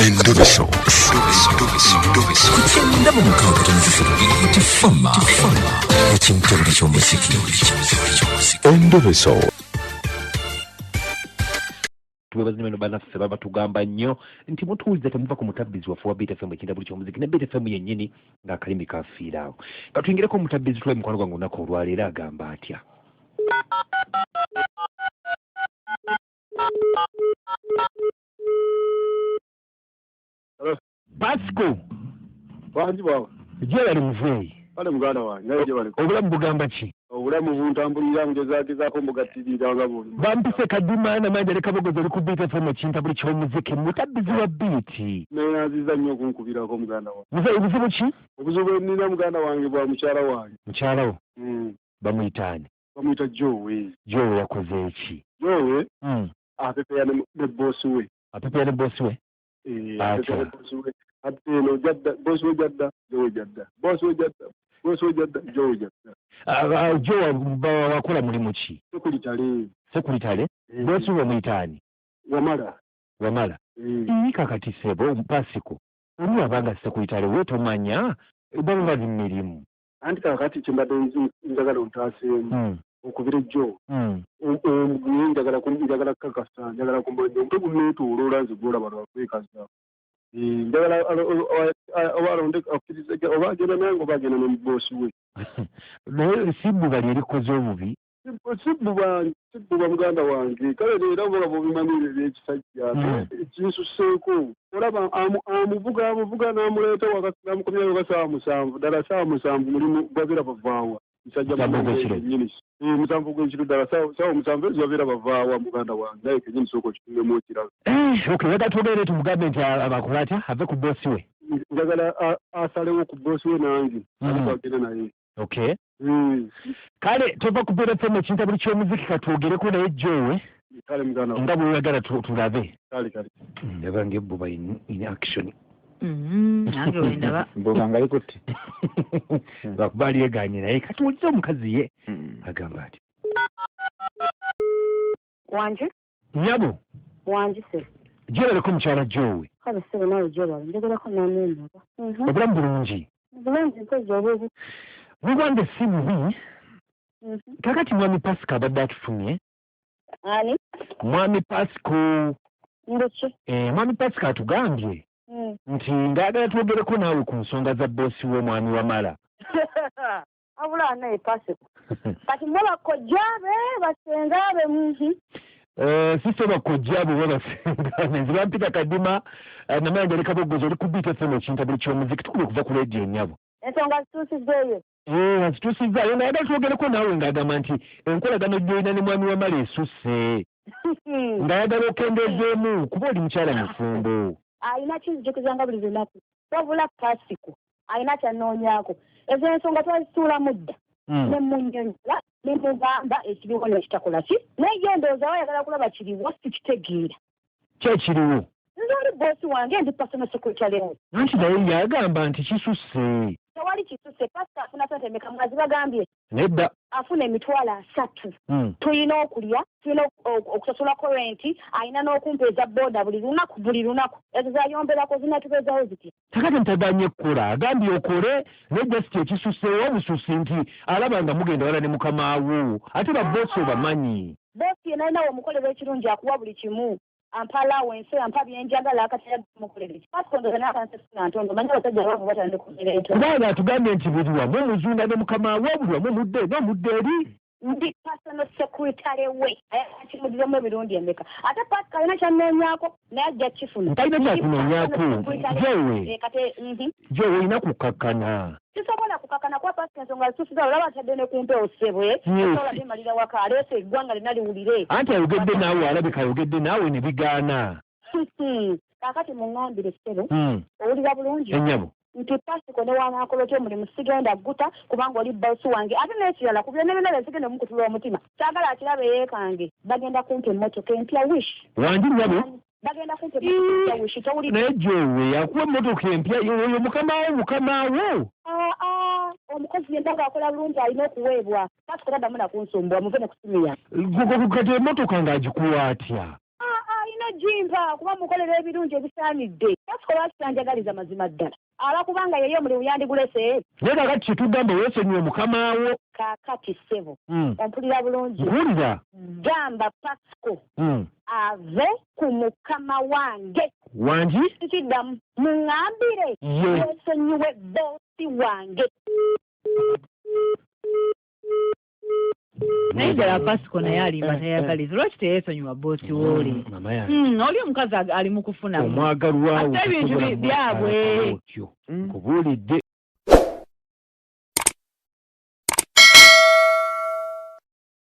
Endobeso. Kutenda mu mukaaga tonzifuna tifama. Ekintu buli ky'omuziki. Endobeso. Tuwebazi meno banaffe baba tugamba nnyo nti mutuulize temuva ku mutabbizi waffe wa Beat FM ekintu buli ky'omuziki ne Beat FM yennyini ng'akalimi kafiiraawo. Ka tuyingireko omutabbizi tulabe mukwano gwange olunaku olwaleero agamba atya. Pasco. Wanji baba. Je bali muzeeyi. Bale muganda wange naye je bali. Obulamu bugamba ki? Obulamu buntambulira ngezaako mugatirira nga buli. Bampise kadima na manje leka bogozo ku Beat FM ekintu buli ky'omuziki mutabbizi wa Beat. Naye aziza nnyo okunkubirako muganda wange. Muzeeyi buzibu ki? Obuzibu nina muganda wange bwa mukyala wange. Mukyala wo? Bamuyitaani. Bamuyita Joe. Joe yakoze eki? Joe? Apepeya ne boss we. Apepeya ne boss we? Apepeya ne boss we. Ateno jadda boss we jadda Joe jadda. Boss we jadda Joe jadda. Joe wakola mulimu ki? Sekuritale? Boss we muyitaani? Wamala. Kakati sebo Pasco. Oli abanga sekuritale wetomanya baba mirimu. Anti kakati kyembadde njagala ontaaseemu okubira Joe njagala kakasa njagala kumanya omutwe guneetooloola nze gwolaba lwakwekaza njagala obalonde akkiriza oba agenda nange oba agenda n'omuboosi we naye sibbuba lyerikoze obubi sibbuba muganda wange kale leero oba bobimanyire ekisajja kinsuseeko olaba amuvuga n'amuleeta namukomyayo nga saawa 7 ddala saawa 7 mulimu babeera bavaawa musajja nyini musanvu gw'ekiro ddala saawa 7 ezo babeera bavaawa muganda wange naye kenyini sooka okitungemu okiraga yagala tubeere tumugambe nti abakola atya ave ku boosi we njagala asalewo ku boosi we nange aliko agenda naye okay kale tova ku Beat FM ekintu buli ky'omuziki katwogereko naye Joe kale muganda nga bweyagala tulabe kale yabange buba in action nange wendaba mboga nga likuti bakuba lyeganye naye katuwuliza omukazi ye agamba ati wanje nyabo wanje se gyeraleko mukyala Joe kale sebe nawe gyebala njogerako namwembaba obulamu bulungi mpozi obubu bugwange si bubi kakati mwami Pasco abadde atufunye ani mwami Pasco ndoki mwami Pasco atugambye nti ngaagala twogereko naawe ku nsonga za boosi we mwami Wamala abula naye Pasco kati mwe bakojjabe basengabe sise bakojjabe we basengabe nze bampita kadima namanya leka bogozo oli ku Beat FM ekintu buli ky'omuziki tukubye okuva ku leediyo ennyabo ensonga zituusizzeeyo zituusizzayo naye twogereko naawe ng'agamba nti enkolagano gy'olina ne mwami Wamala esusse ng'ayagala okendeezeemu kuba oli mukyala mufumbo ayina kinzijukizanga buli lunaku wabula Pasco ayina kyanoonyaako ezo ensonga twazituula mudda ne munnyonnyola ne mugamba ekiriwo nekitakola ki naye ndowooza wayagala kulaba kiriwo sikitegeera kyekiriwo nze oli boosi wange ndi personal secretary we anti naye yagamba nti kisusse tewali kisusse Pasco afuna sente meka mwazi bagambye nedda afuna emitwalo 3 tulina okulya tulina okusasula korenti ayina n'okumpeeza booda buli lunaku ezo zayomberako zinatubeezawo ziti kakati ntaganye kukola agambye okole naye jasiti ekisuseewo obususi nti alaba nga mugenda wala ne mukamaawo ate baboosi obamanyi boosi ye nalinawo omukolero ekirungi akuwa buli kimu ampa lawense ampa byenjagala akatyamukolere Pasco ndoza n'akansesina ntondo manya abasajja bamu batandika kugira ento kubanga atugambye nti buli wamu omuzunda ne mukamaawo buli wamu omudde eri ndi personal secretary we akimuddiremu emirundi emeka ate Pasco alina kyanoonyaako naye ajja kifuna talina kyakunoonyaako Joe olina kukakkana sisobola kukakkana kwa Pasco ensonga zituusiza olaba atadde ne kumpewo ssebwe osobadde malira waka aleese eggwanga lina liwulire anti ayogedde naawe alabika ayogedde naawe ne bigaana kaakati muŋŋambire ssebo owulira bulungi ennyabo nti Pasco ne wanaakola otya omulimu sigenda gguta kubanga oli boosi wange ate n'ekirala ku byonna byonna byensigenda omukutula omutima kyagala akirabe yeekange bagenda kumpa emmotoka empya wish wangi nyabo bagenda kumpa emmotoka empya wish towulira naye Joe yakuwa emmotoka empya oyo mukamaawo omukozi yenna ng'akola bulungi alina okuweebwa Pasco taddamu nakunsumbuwa muve ne kusimu yange kati emmotoka ng'agikuwa atya jimpa kuba mukolera ebirungi ebisaanidde Pasco lwakitanjagaliza mazima ddala alakubanga yeyo omulimu yandigulese naye kakati kyetugamba weesonyiwe mukamawo kaakati ssebo ompulira bulungi mpulira gamba Pasco ave ku mukama wange wangi kiddamu muŋŋambire yeesonyiwe boosi wange naye ddala Pasco naye alimba tayagaliza lwaki teyeesonyiwa boosi wooli oli omukazi ali mu kufuna omwagalwawo ate ebintu byabwe kubuulidde